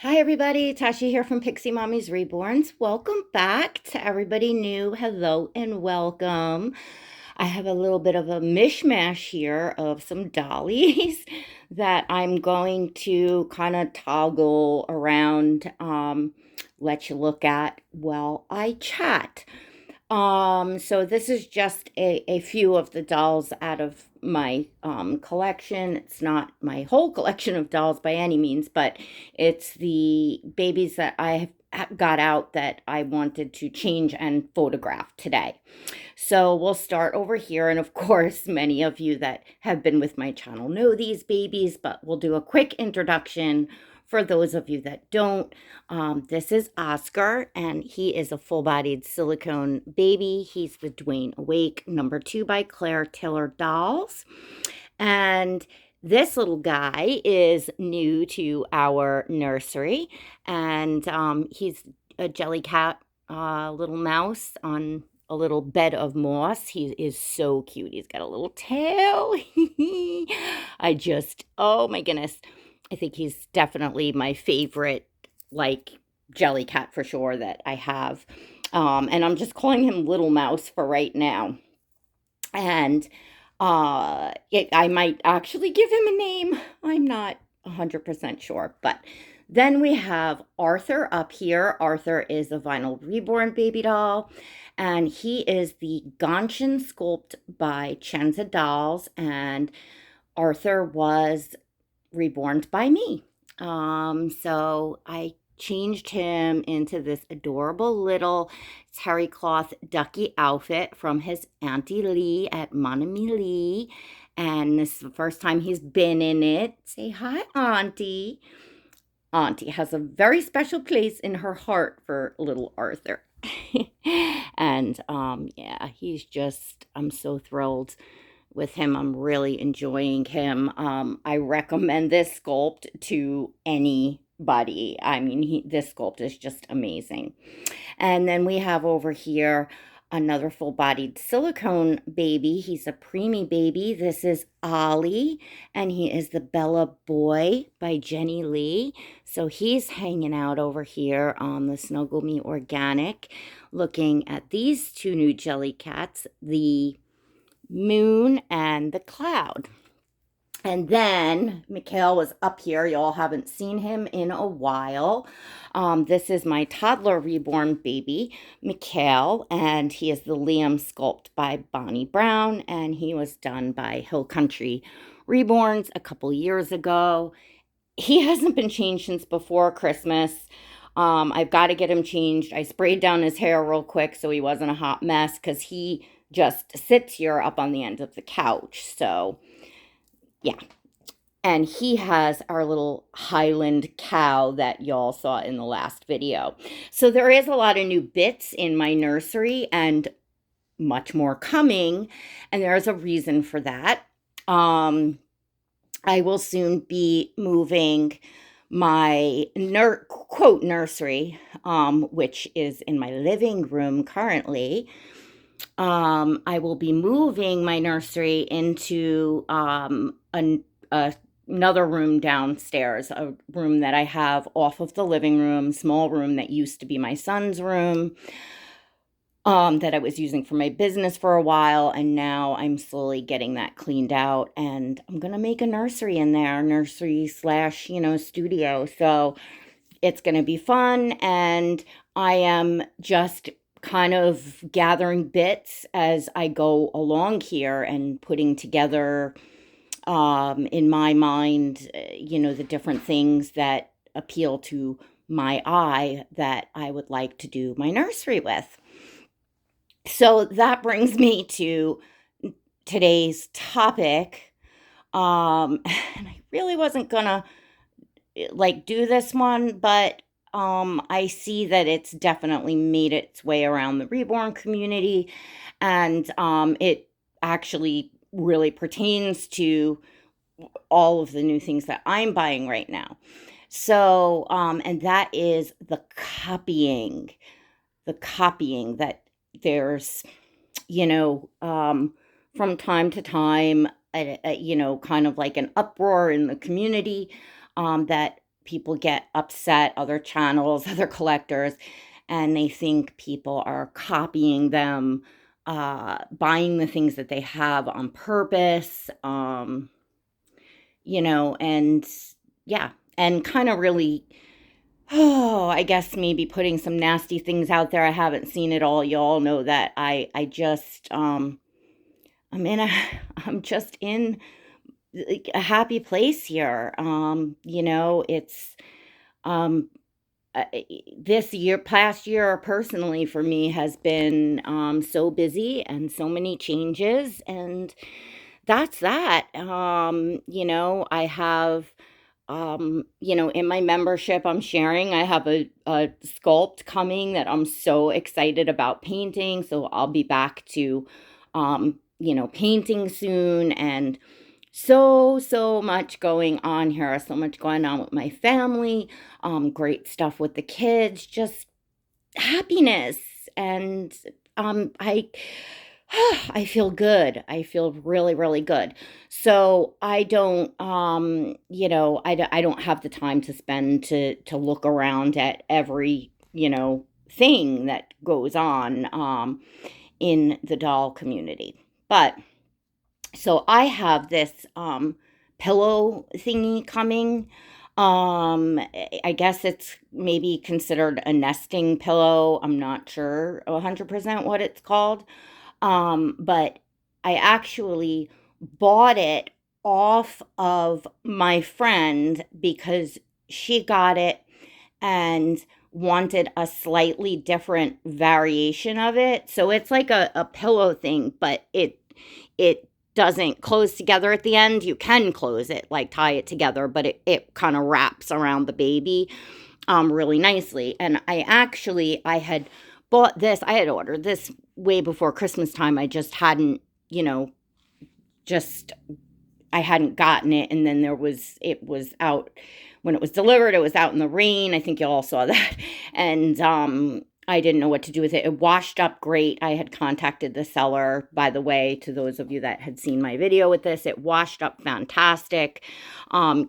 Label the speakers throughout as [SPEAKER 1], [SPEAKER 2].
[SPEAKER 1] Hi everybody, Tasha here from Piximommy's Reborns. Welcome back to everybody new. Hello and welcome. I have a little bit of a mishmash here of some dollies that I'm going to kind of toggle around, let you look at while I chat. So this is just a few of the dolls out of my collection. It's not my whole collection of dolls by any means, but it's the babies that I have got out that I wanted to change and photograph today. So we'll start over here. And of course, many of you that have been with my channel know these babies, but we'll do a quick introduction for those of you that don't. This is Oscar, and he is a full-bodied silicone baby. He's the Dwayne Awake #2 by Claire Taylor Dolls. And this little guy is new to our nursery, and he's a jelly cat, little mouse on a little bed of moss. He is so cute. He's got a little tail. Oh my goodness. I think he's definitely my favorite, like, jelly cat for sure that I have. And I'm just calling him Little Mouse for right now. And I might actually give him a name. I'm not 100% sure. But then we have Arthur up here. Arthur is a vinyl reborn baby doll. And he is the Gounchin sculpt by Chenza Dolls. And Arthur was reborn by me. So I changed him into this adorable little terry cloth ducky outfit from his Auntie Lee at Monami Lee. And this is the first time he's been in it. Say hi, Auntie. Auntie has a very special place in her heart for little Arthur. And yeah, I'm so thrilled with him. I'm really enjoying him. I recommend this sculpt to anybody. I mean, this sculpt is just amazing. And then we have over here another full-bodied silicone baby. He's a preemie baby. This is Ollie, and he is the Bella Boy by Jennie Lee. So he's hanging out over here on the Snuggle Me Organic, looking at these two new jelly cats, the Moon and the Cloud. And then Mikhail was up here. Y'all haven't seen him in a while. This is my toddler reborn baby, Mikhail, and he is the Liam sculpt by Bonnie Brown, and he was done by Hill Country Reborns a couple years ago. He hasn't been changed since before Christmas. I've got to get him changed. I sprayed down his hair real quick so he wasn't a hot mess because he just sits here up on the end of the couch. So yeah. And he has our little Highland cow that y'all saw in the last video. So there is a lot of new bits in my nursery and much more coming. And there's a reason for that. I will soon be moving my quote nursery, which is in my living room currently. I will be moving my nursery into another room downstairs, a room that I have off of the living room, small room that used to be my son's room, that I was using for my business for a while, and now I'm slowly getting that cleaned out, and I'm gonna make a nursery in there, nursery slash, studio. So it's gonna be fun, and I am just kind of gathering bits as I go along here and putting together, in my mind, the different things that appeal to my eye that I would like to do my nursery with. So that brings me to today's topic. And I really wasn't gonna do this one, but I see that it's definitely made its way around the reborn community, and it actually really pertains to all of the new things that I'm buying right now. So, and that is the copying that there's, from time to time, kind of like an uproar in the community, that people get upset, other channels, other collectors, and they think people are copying them, buying the things that they have on purpose, and yeah, and kind of really, I guess maybe putting some nasty things out there. I haven't seen it all. You all know that I just, I'm in a, I'm just in like a happy place here. It's, um, this year, past year personally for me has been so busy and so many changes, and that's that. I have, in my membership, I'm sharing, I have a sculpt coming that I'm so excited about painting. So I'll be back to, painting soon, and so much going on here, so much going on with my family, great stuff with the kids, just happiness. And I I feel good. I feel really, really good. So I don't, I don't have the time to spend to look around at every, thing that goes on in the doll community. But so I have this pillow thingy coming. I guess it's maybe considered a nesting pillow. I'm not sure 100% what it's called. But I actually bought it off of my friend because she got it and wanted a slightly different variation of it. So it's like a pillow thing, but it doesn't close together at the end. You can close it, like tie it together, but it kind of wraps around the baby really nicely. And I had bought this, I had ordered this way before Christmas time. I just hadn't, just I hadn't gotten it, and then it was out when it was delivered. It was out in the rain. I think you all saw that, and I didn't know what to do with it. It washed up great. I had contacted the seller, by the way, to those of you that had seen my video with this. It washed up fantastic,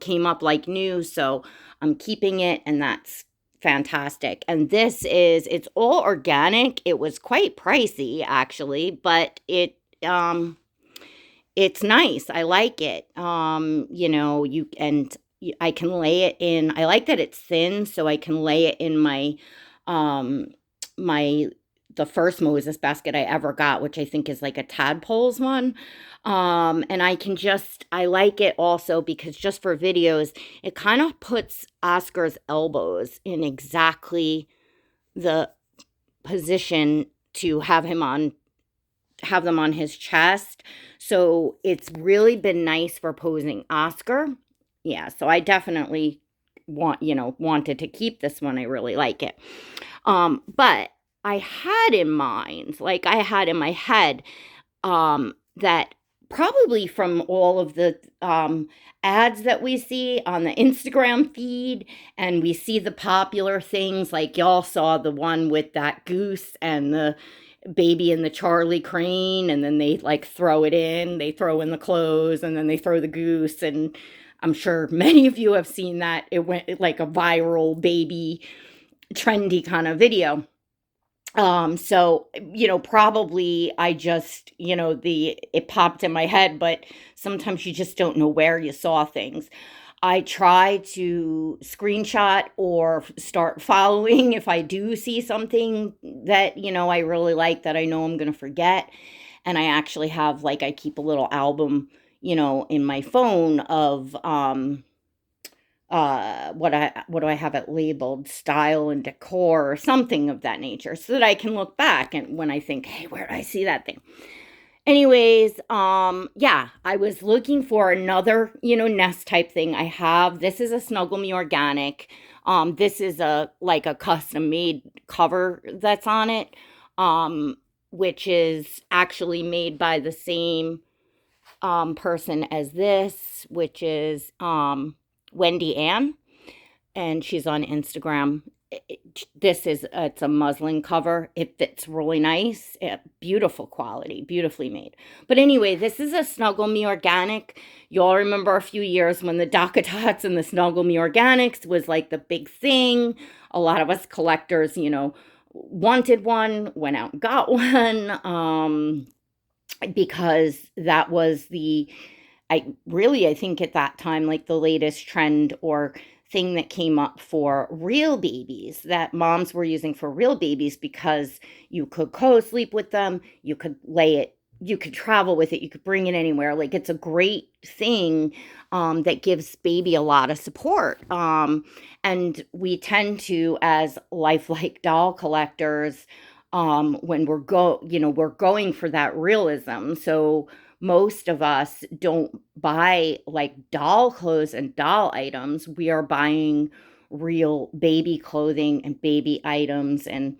[SPEAKER 1] came up like new, so I'm keeping it, and that's fantastic. And it's all organic. It was quite pricey, actually, but it's nice. I like it. I can lay it in. I like that it's thin, so I can lay it in my um the first Moses basket I ever got, which I think is like a tadpoles one. And I like it also because just for videos, it kind of puts Oscar's elbows in exactly the position to have them on his chest. So it's really been nice for posing Oscar. Yeah, so I definitely wanted to keep this one. I really like it. But I had in mind, like I had in my head, that probably from all of the ads that we see on the Instagram feed, and we see the popular things, like y'all saw the one with that goose and the baby and the Charlie crane, and then they like they throw in the clothes, and then they throw the goose, and I'm sure many of you have seen that. It went like a viral baby trendy kind of video. So, probably I just, it popped in my head, but sometimes you just don't know where you saw things. I try to screenshot or start following if I do see something that, I really like, that I know I'm going to forget. And I actually have, like, I keep a little album, in my phone of, what do I have it labeled, style and decor or something of that nature, so that I can look back and when I think, hey, where did I see that thing? Anyways, yeah, I was looking for another, nest type thing. This is a Snuggle Me Organic. This is like a custom made cover that's on it, which is actually made by the same person as this, which is Wendy Ann, and she's on Instagram. This is it's a muslin cover. It fits really nice. Beautiful quality, beautifully made. But anyway, this is a Snuggle Me Organic. You all remember a few years when the DockATots and the Snuggle Me Organics was like the big thing. A lot of us collectors, wanted one, went out and got one, because that was I think at that time, like the latest trend or thing that came up for real babies that moms were using for real babies, because you could co-sleep with them, you could lay it, you could travel with it, you could bring it anywhere. Like, it's a great thing that gives baby a lot of support. And we tend to, as lifelike doll collectors, when we're going for that realism. So most of us don't buy like doll clothes and doll items. We are buying real baby clothing and baby items. And,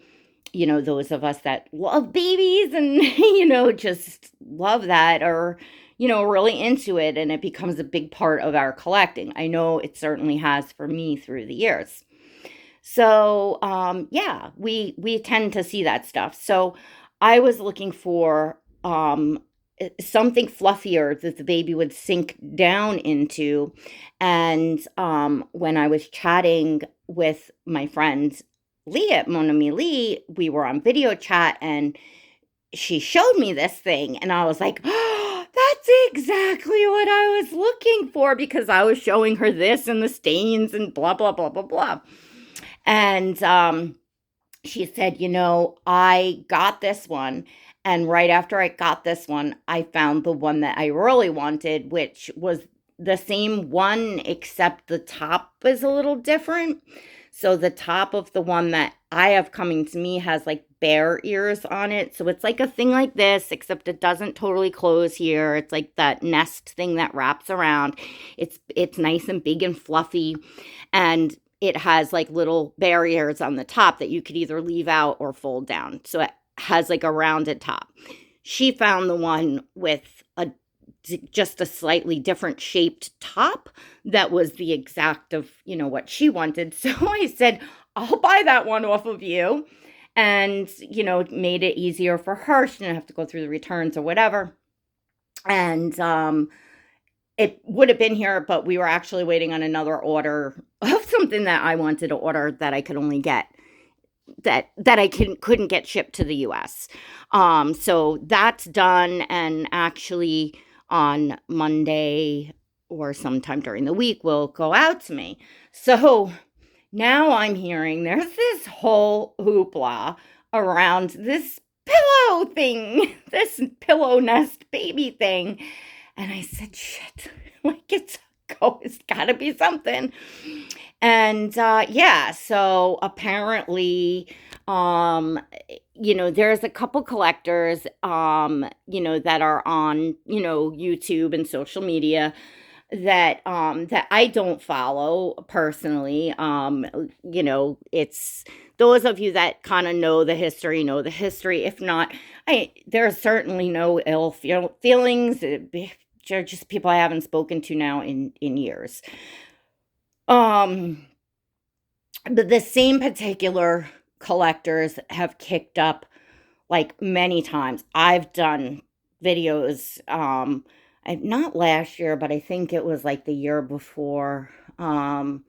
[SPEAKER 1] those of us that love babies and, just love that, or, really into it. And it becomes a big part of our collecting. I know it certainly has for me through the years. So, yeah, we tend to see that stuff. So I was looking for something fluffier that the baby would sink down into. And when I was chatting with my friend Lee at Mon Ami Lee, we were on video chat, and she showed me this thing, and I was like, oh, that's exactly what I was looking for, because I was showing her this and the stains and blah, blah, blah, blah, blah. And she said, I got this one. And right after I got this one, I found the one that I really wanted, which was the same one, except the top is a little different. So the top of the one that I have coming to me has like bear ears on it. So it's like a thing like this, except it doesn't totally close here. It's like that nest thing that wraps around. It's nice and big and fluffy. And it has like little barriers on the top that you could either leave out or fold down. So it has like a rounded top. She found the one with just a slightly different shaped top that was the exact of, what she wanted. So I said, I'll buy that one off of you. And, made it easier for her. She didn't have to go through the returns or whatever. And, it would have been here, but we were actually waiting on another order of something that I wanted to order that I could only get that I couldn't get shipped to the US. So that's done, and actually on Monday or sometime during the week will go out to me. So now I'm hearing there's this whole hoopla around this pillow thing, this pillow nest baby thing. And I said, shit, like it's gotta be something. And yeah, so apparently, there's a couple collectors, that are on, YouTube and social media that I don't follow personally. It's those of you that kind of know the history. If not, there's certainly no ill feelings. They're just people I haven't spoken to now in years. But the same particular collectors have kicked up like many times. I've done videos, not last year, but I think it was like the year before. It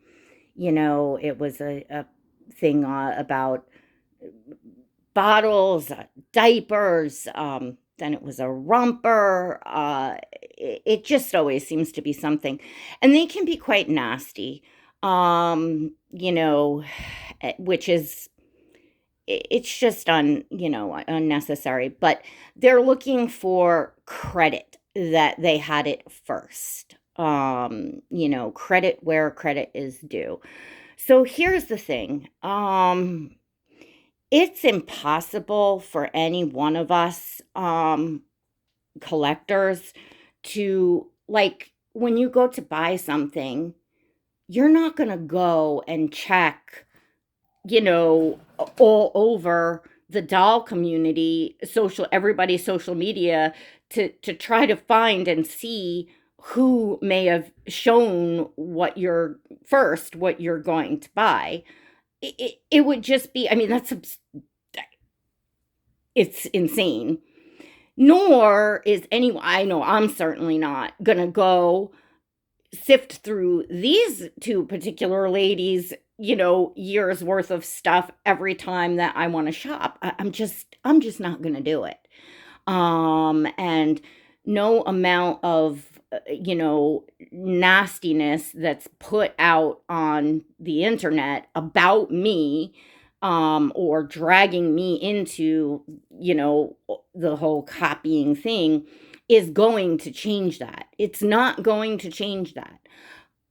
[SPEAKER 1] was a thing about bottles, diapers, then it was a romper. It just always seems to be something. And they can be quite nasty, which is, it's just unnecessary. But they're looking for credit that they had it first. Credit where credit is due. So here's the thing. It's impossible for any one of us collectors to, like, when you go to buy something, you're not going to go and check, all over the doll community, everybody's social media to try to find and see who may have shown what you're going to buy. it would just be, I mean, it's insane. Nor is anyone, I know I'm certainly not gonna go sift through these two particular ladies, years worth of stuff every time that I want to shop. I'm just not going to do it. And no amount of, nastiness that's put out on the internet about me, or dragging me into, the whole copying thing is going to change that. It's not going to change that.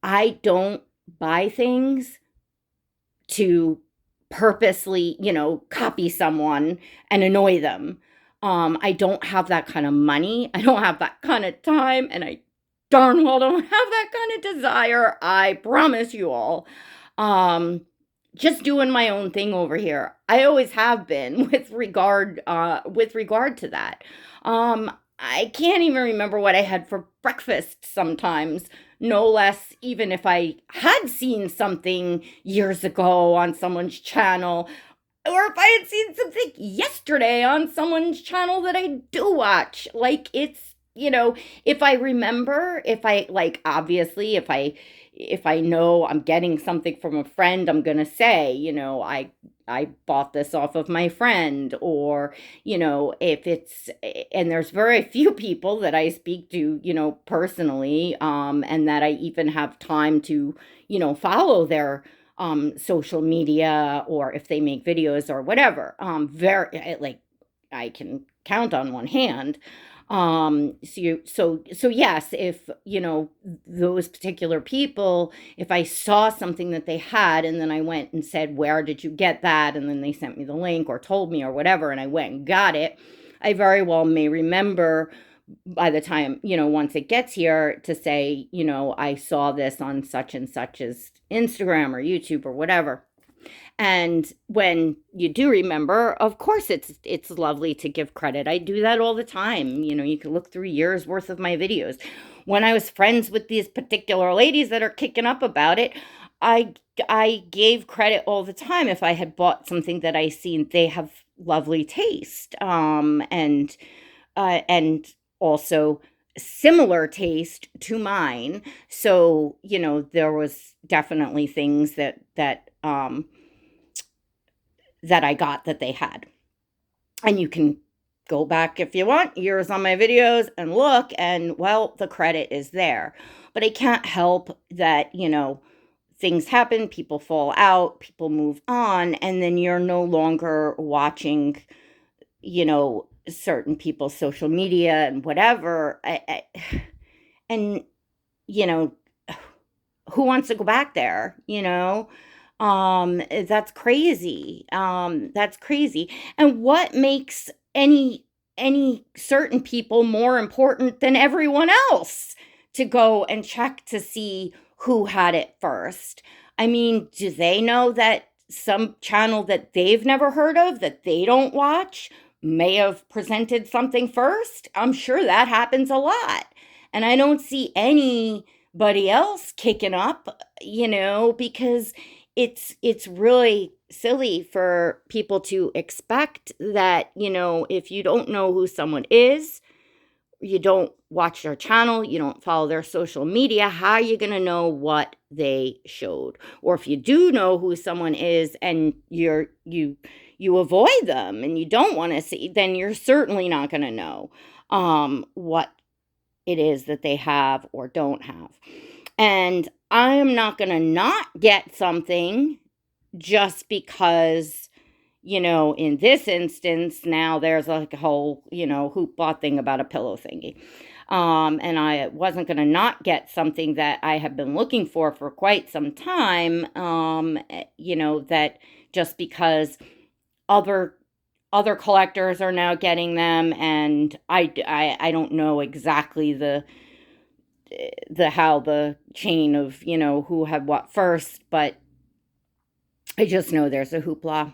[SPEAKER 1] I don't buy things to purposely, copy someone and annoy them. I don't have that kind of money. I don't have that kind of time, and I darn well don't have that kind of desire. I promise you all. Just doing my own thing over here. I always have been with regard to that. I can't even remember what I had for breakfast sometimes, no less, even if I had seen something years ago on someone's channel, or if I had seen something yesterday on someone's channel that I do watch. Like, it's, if I remember, obviously, if I know I'm getting something from a friend, I'm going to say, I bought this off of my friend, or, if it's, and there's very few people that I speak to, personally, and that I even have time to, follow their, social media, or if they make videos or whatever. I can count on one hand. So yes, if, those particular people, if I saw something that they had and then I went and said, where did you get that? And then they sent me the link or told me or whatever, and I went and got it, I very well may remember by the time, once it gets here, to say, I saw this on such and such as Instagram or YouTube or whatever. And when you do remember, of course, it's lovely to give credit. I do that all the time. You can look through years worth of my videos. When I was friends with these particular ladies that are kicking up about it, I gave credit all the time. If I had bought something that I seen, they have lovely taste, and also similar taste to mine. So there was definitely things that I got that they had. And you can go back if you want years on my videos and look, and well, the credit is there. But I can't help that, things happen, people fall out, people move on, and then you're no longer watching, certain people's social media and whatever. And, who wants to go back there, That's crazy. That's crazy. And what makes any certain people more important than everyone else to go and check to see who had it first? I mean, do they know that some channel that they've never heard of, that they don't watch, may have presented something first? I'm sure that happens a lot. And I don't see anybody else kicking up, because it's really silly for people to expect that, if you don't know who someone is, you don't watch their channel, you don't follow their social media, how are you going to know what they showed? Or if you do know who someone is and you avoid them and you don't want to see, then you're certainly not going to know what it is that they have or don't have. And I am not going to not get something just because, in this instance, now there's like a whole, hoopla thing about a pillow thingy. And I wasn't going to not get something that I have been looking for quite some time, that just because other collectors are now getting them, and I don't know exactly the how the chain of, who had what first, but I just know there's a hoopla.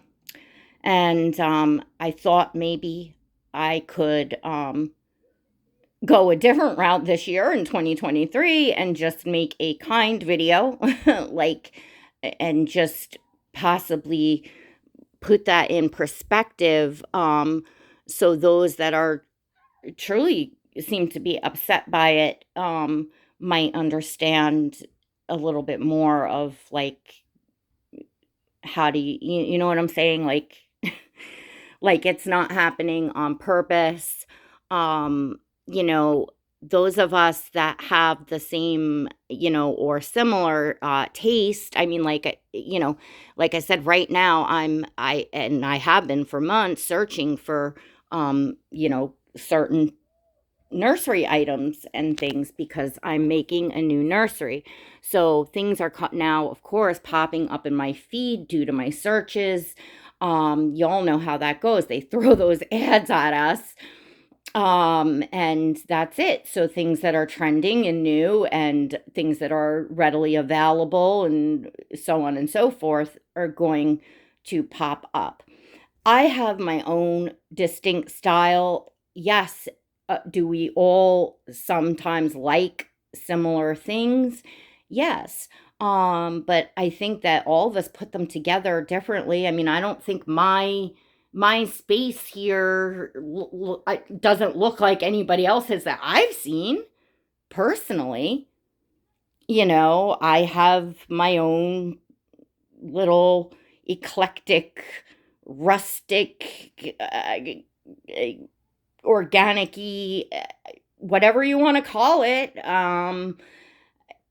[SPEAKER 1] And I thought maybe I could go a different route this year in 2023 and just make a kind video, and just possibly put that in perspective, so those that are truly seem to be upset by it, might understand a little bit more of, like, how do you know what I'm saying? Like, like it's not happening on purpose. You know, those of us that have the same, or similar taste, I mean, like, like I said, right now I have been for months searching for, certain nursery items and things because I'm making a new nursery. So things are now, of course, popping up in my feed due to my searches. Y'all know how that goes. They throw those ads at us. And that's it. So things that are trending and new and things that are readily available and so on and so forth are going to pop up. I have my own distinct style. Yes, do we all sometimes like similar things? Yes. But I think that all of us put them together differently. I mean, I don't think my space here doesn't look like anybody else's that I've seen personally. I have my own little eclectic, rustic, organic-y, whatever you want to call it.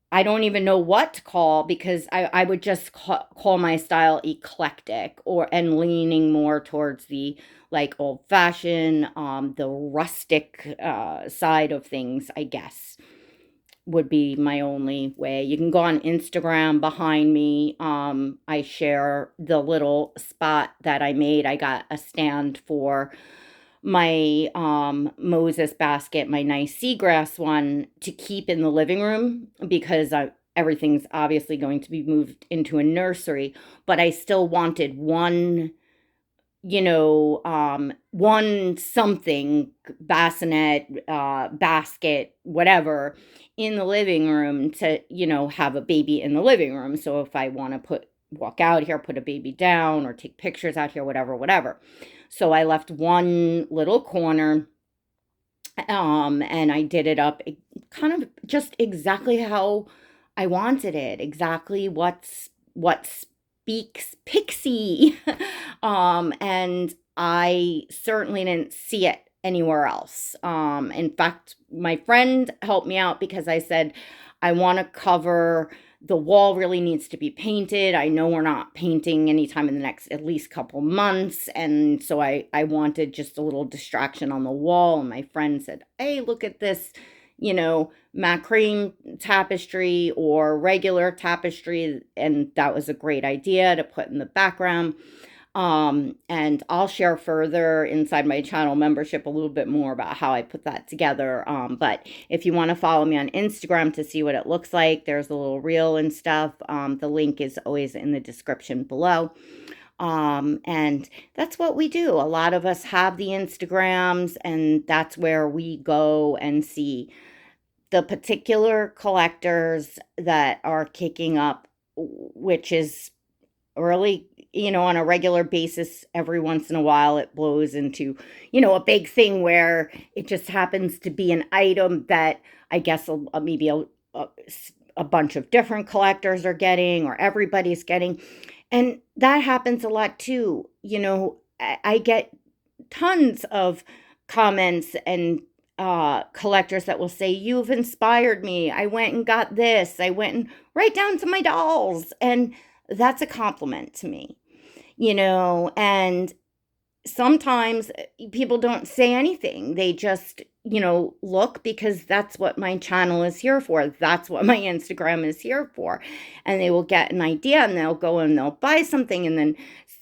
[SPEAKER 1] I don't even know what to call, because I would just call my style eclectic and leaning more towards the, like, old fashioned, the rustic side of things, I guess, would be my only way. You can go on Instagram behind me. I share the little spot that I made. I got a stand for my Moses basket, my nice seagrass one, to keep in the living room because everything's obviously going to be moved into a nursery, but I still wanted one, one something, bassinet, basket, whatever, in the living room to, have a baby in the living room. So if I want to walk out here, put a baby down, or take pictures out here, whatever. So I left one little corner, and I did it up kind of just exactly how I wanted it, exactly what speaks Pixie. And I certainly didn't see it anywhere else. In fact, my friend helped me out because I said, I want to cover the wall, really needs to be painted. I know we're not painting anytime in the next at least couple months. And so I wanted just a little distraction on the wall. And my friend said, hey, look at this, macrame tapestry or regular tapestry. And that was a great idea to put in the background. And I'll share further inside my channel membership a little bit more about how I put that together. But if you want to follow me on Instagram to see what it looks like, there's a little reel and stuff. The link is always in the description below. And that's what we do. A lot of us have the Instagrams, and that's where we go and see the particular collectors that are kicking up, which is really, on a regular basis. Every once in a while it blows into, a big thing where it just happens to be an item that I guess maybe a bunch of different collectors are getting, or everybody's getting. And that happens a lot too. I get tons of comments and collectors that will say, you've inspired me. I went and got this. I went and right down to my dolls. And that's a compliment to me, and sometimes people don't say anything. They just, look, because that's what my channel is here for. That's what my Instagram is here for. And they will get an idea, and they'll go and they'll buy something, and then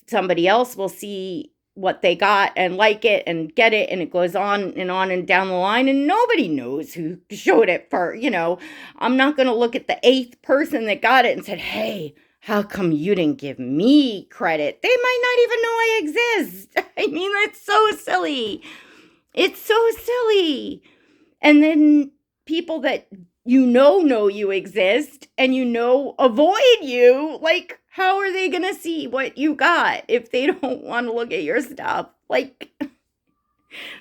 [SPEAKER 1] somebody else will see what they got and like it and get it, and it goes on and down the line, and nobody knows who showed it for, I'm not going to look at the 8th person that got it and said, hey, how come you didn't give me credit? They might not even know I exist. I mean, that's so silly. It's so silly. And then people that know you exist and avoid you. Like, how are they gonna see what you got if they don't want to look at your stuff? Like,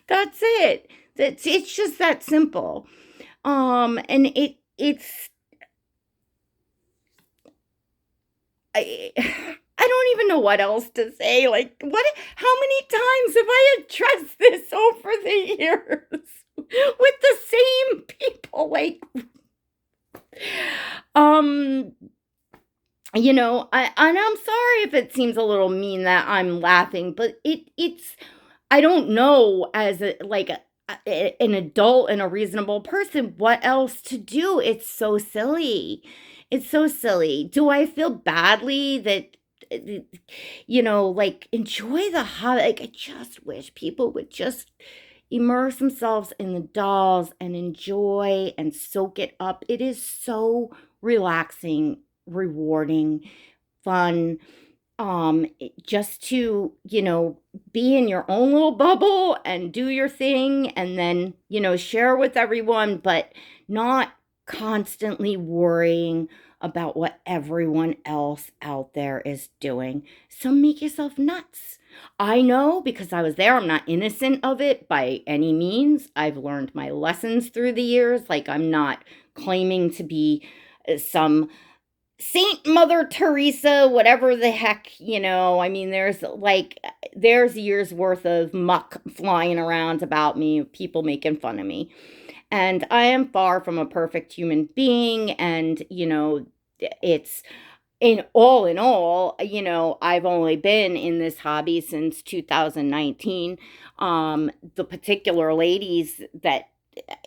[SPEAKER 1] that's it. It's just that simple. And it's I I don't even know what else to say. Like, what? How many times have I addressed this over the years with the same people? Like, um, and I'm sorry if it seems a little mean that I'm laughing, but it's I don't know as an adult and a reasonable person what else to do. It's so silly. It's so silly. Do I feel badly that like enjoy the hobby? Like I just wish people would just immerse themselves in the dolls and enjoy and soak it up. It is so relaxing, rewarding, fun, just to be in your own little bubble and do your thing, and then share with everyone, but not constantly worrying about what everyone else out there is doing. So make yourself nuts. I know, because I was there. I'm not innocent of it by any means. I've learned my lessons through the years. Like, I'm not claiming to be some Saint Mother Teresa, whatever the heck, I mean, there's years worth of muck flying around about me, people making fun of me. And I am far from a perfect human being. And, it's in all, I've only been in this hobby since 2019. The particular ladies that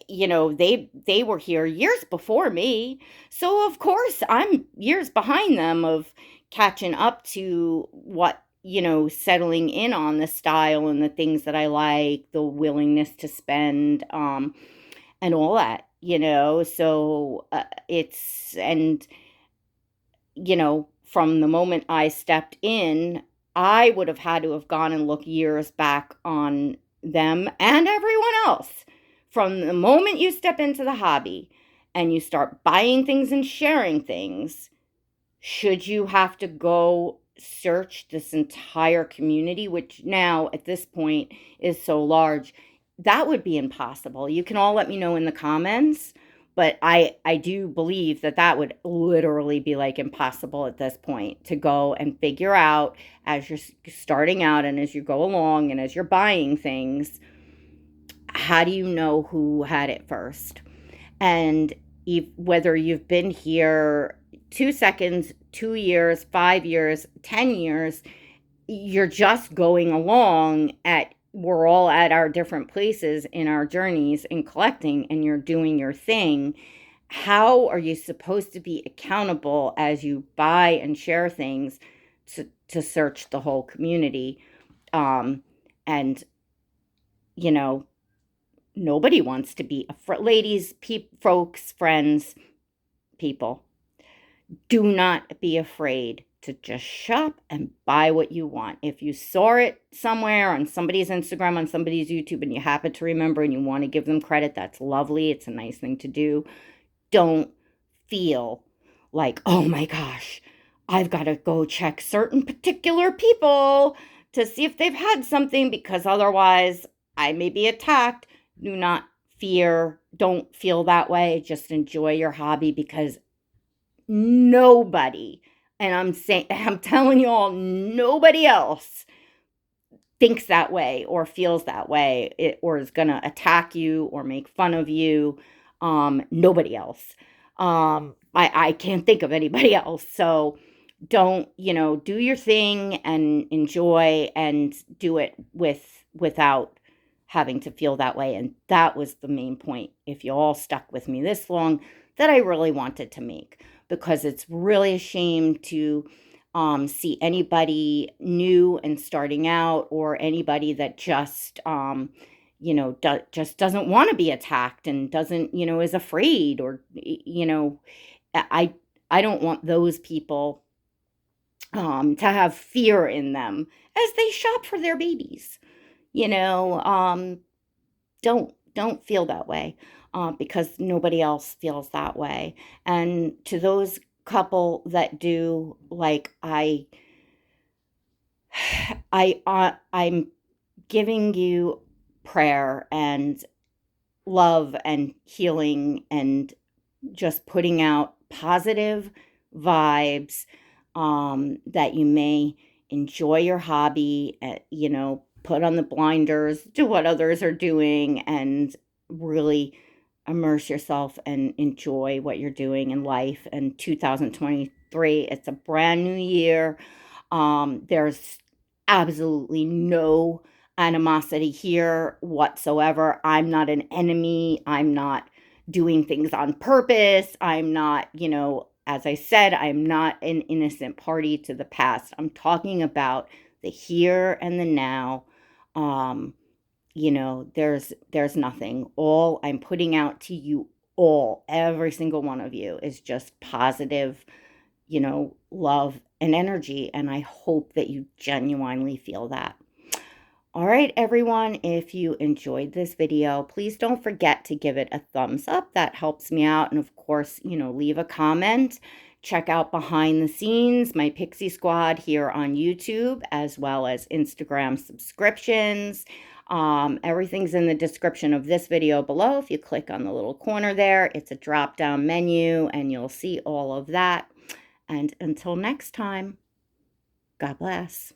[SPEAKER 1] they were here years before me. So of course I'm years behind them of catching up to what, settling in on the style and the things that I like, the willingness to spend, and all that, so it's, and, from the moment I stepped in, I would have had to have gone and looked years back on them and everyone else. From the moment you step into the hobby and you start buying things and sharing things, should you have to go search this entire community, which now at this point is so large, that would be impossible. You can all let me know in the comments, but I do believe that would literally be like impossible at this point to go and figure out as you're starting out and as you go along and as you're buying things. How do you know who had it first? And whether you've been here 2 seconds, 2 years, 5 years, 10 years, you're just going along we're all at our different places in our journeys in collecting, and you're doing your thing. How are you supposed to be accountable as you buy and share things to search the whole community? And, nobody wants to be ladies, folks, friends, people. Do not be afraid to just shop and buy what you want. If you saw it somewhere on somebody's Instagram, on somebody's YouTube, and you happen to remember and you want to give them credit, that's lovely. It's a nice thing to do. Don't feel like, oh my gosh, I've got to go check certain particular people to see if they've had something, because otherwise I may be attacked. Do not fear. Don't feel that way. Just enjoy your hobby, because nobody, and I'm telling you all, nobody else thinks that way or feels that way, or is going to attack you or make fun of you. Nobody else. I can't think of anybody else. So don't, do your thing and enjoy, and do it without having to feel that way. And that was the main point, if you all stuck with me this long, that I really wanted to make, because it's really a shame to see anybody new and starting out, or anybody that just just doesn't want to be attacked and doesn't, is afraid, or I I don't want those people to have fear in them as they shop for their babies. You know, don't feel that way, because nobody else feels that way. And to those couple that do. Like I'm giving you prayer and love and healing and just putting out positive vibes, that you may enjoy your hobby, put on the blinders to what others are doing, and really immerse yourself and enjoy what you're doing in life. And 2023, it's a brand new year. There's absolutely no animosity here whatsoever. I'm not an enemy. I'm not doing things on purpose. I'm not, as I said, I'm not an innocent party to the past. I'm talking about the here and the now. Um, there's nothing. All I'm putting out to you all, every single one of you, is just positive, love and energy. And I hope that you genuinely feel that. All right, everyone, if you enjoyed this video, please don't forget to give it a thumbs up. That helps me out. And of course, leave a comment. Check out behind the scenes, my Pixie Squad here on YouTube, as well as Instagram subscriptions. Everything's in the description of this video below. If you click on the little corner there, it's a drop-down menu, and you'll see all of that. And until next time, God bless.